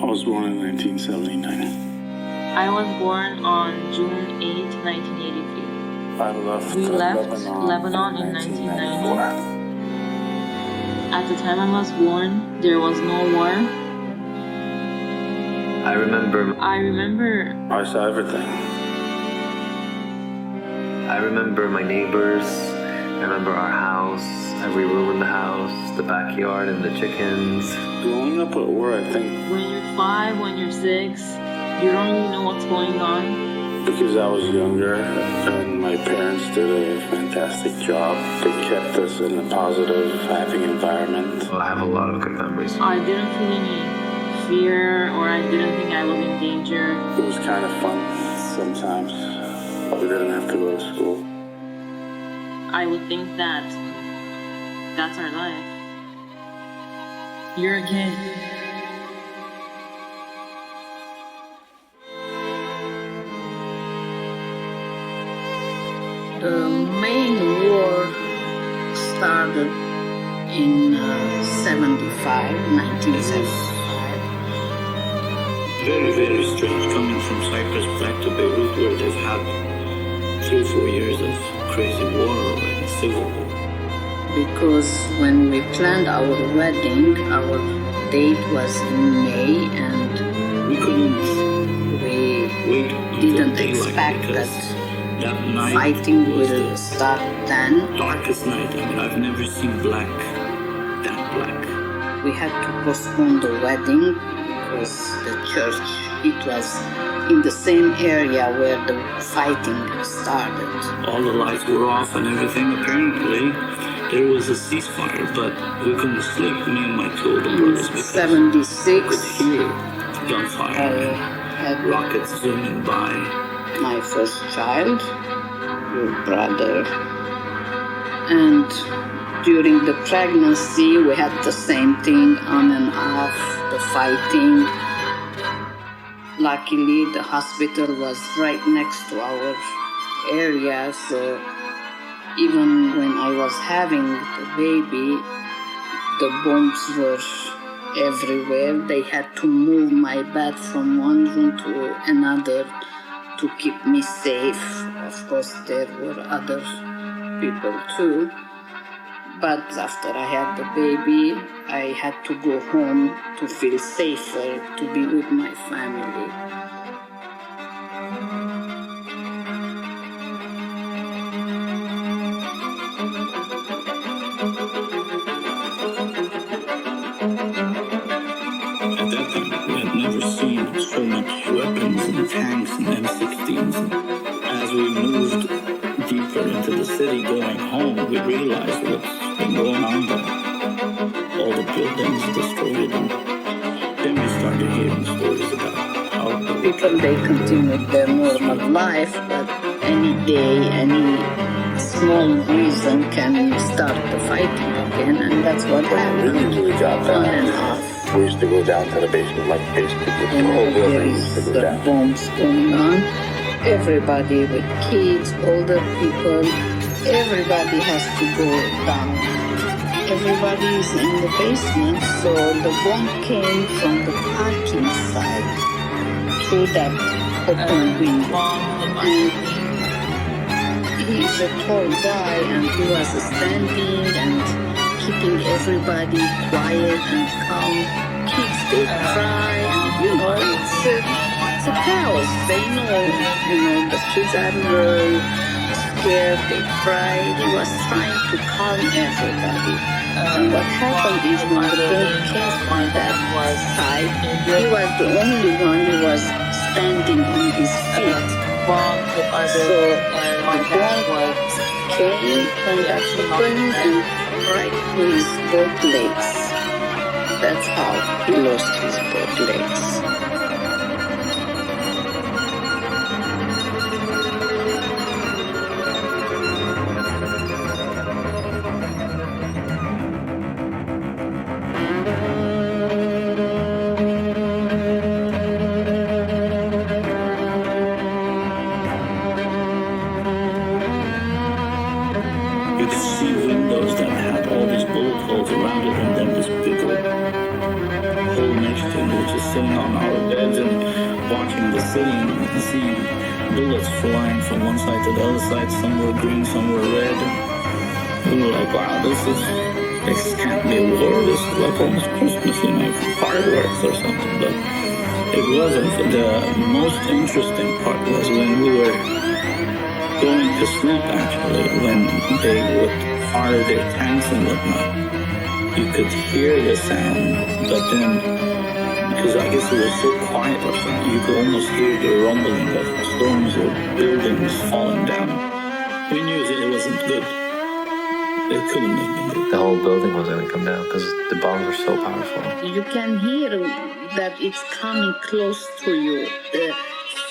I was born in 1979. I was born on June 8, 1983. I left We left Lebanon in 1990. At the time I was born, there was no war. I remember I saw everything. I remember my neighbors. I remember our house, every room in the house, the backyard and the chickens. Growing up at war, I think, When you're 5, when you're 6, you don't really know what's going on. because I was younger and my parents did a fantastic job. They kept us in a positive, happy environment. I have a lot of good memories. I didn't feel any fear, or I didn't think I was in danger. It was kind of fun sometimes. We didn't have to go to school. I would think that that's our life. You're a kid. The main war started in 1975. Very, very strange coming from Cyprus back to Beirut, where they've had 3-4 years of crazy war already, civil war. Because when we planned our wedding, our date was in May, and We couldn't we wait until didn't daylight expect because that that night fighting was will the start then. darkest night. I mean, I've never seen black that black. We had to postpone the wedding because the church, it was in the same area where the fighting started. All the lights were off and everything. Apparently, there was a ceasefire, but we couldn't sleep, me and my two older In brothers, because we 76, could hear I gunfire, had rockets zooming by. my first child, your brother, and during the pregnancy we had the same thing, on and off, the fighting. Luckily the hospital was right next to our area, so even when I was having the baby, the bombs were everywhere. They had to move my bed from one room to another to keep me safe. Of course, there were other people too. But after I had the baby, I had to go home to feel safer, to be with my family. At that time, we had never seen so much weapons and tanks and M16s. And as we moved deeper into the city going home, we realized what's been going on there. All the buildings destroyed, and then we started hearing stories about how People, they continued their normal life, but any day, any small reason can start the fighting again, and that's what We happened. usually got On and that. off. We used to go down to the basement, like basically the And whole there building used to is go the down. bombs going on. Everybody with kids, older people, everybody has to go down. Everybody is in the basement, so the bomb came from the parking side through that open window. And he's a tall guy, and he was standing and keeping everybody quiet and calm. Kids, they cry, and it's a chaos. They know, the kids are scared, they cry. He was trying to calm everybody. And what happened is when the bomb came from that side, he was the only one who was standing on his feet. So the bomb came from that opening and right to his both legs. That's how he lost his both legs. you could see windows that had all these bullet holes around it, and then this big old hole next to it and we were just sitting on our beds and watching the city and seeing bullets flying from one side to the other side. Some were green, some were red. We were like, wow, this can't be a war. This is like almost Christmas, fireworks or something. But it wasn't. The most interesting part was when we were going to sleep, actually, when they would fire their tanks and whatnot. You could hear the sound, but then, because I guess it was so quiet or something, you could almost hear the rumbling of stones or buildings falling down. We knew it wasn't good. It couldn't have been good. The whole building was going to come down because the bombs were so powerful. You can hear that it's coming close to you. The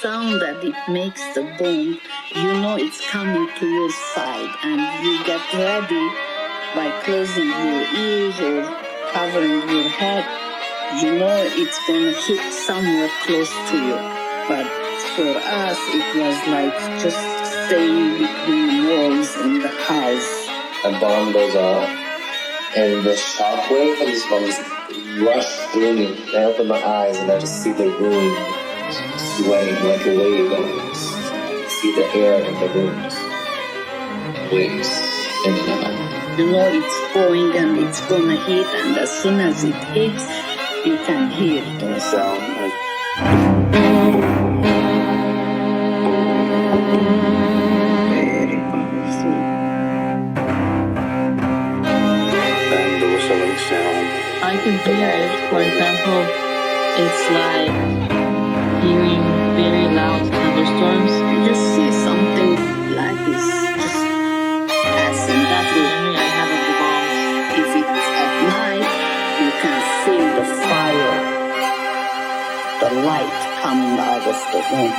sound that it makes the bomb, you know it's coming to your side, and you get ready by closing your ears or covering your head. You know it's going to hit somewhere close to you. But for us, it was like just staying between walls in the house. A bomb goes off, and the shockwave from these bombs rush through me. I open my eyes and I just see the room swaying like a wave. I see the air in the room waves in and out. You know it's going and it's gonna hit, and as soon as it hits, you can hear the sound. Very powerful. And the whistling sound. I can hear it. For example, it's like hearing very loud thunderstorms. You just see something like this just passing. That's the through. memory I have of the bombs. If it's at night, you can feel the fire, the light coming out of the room.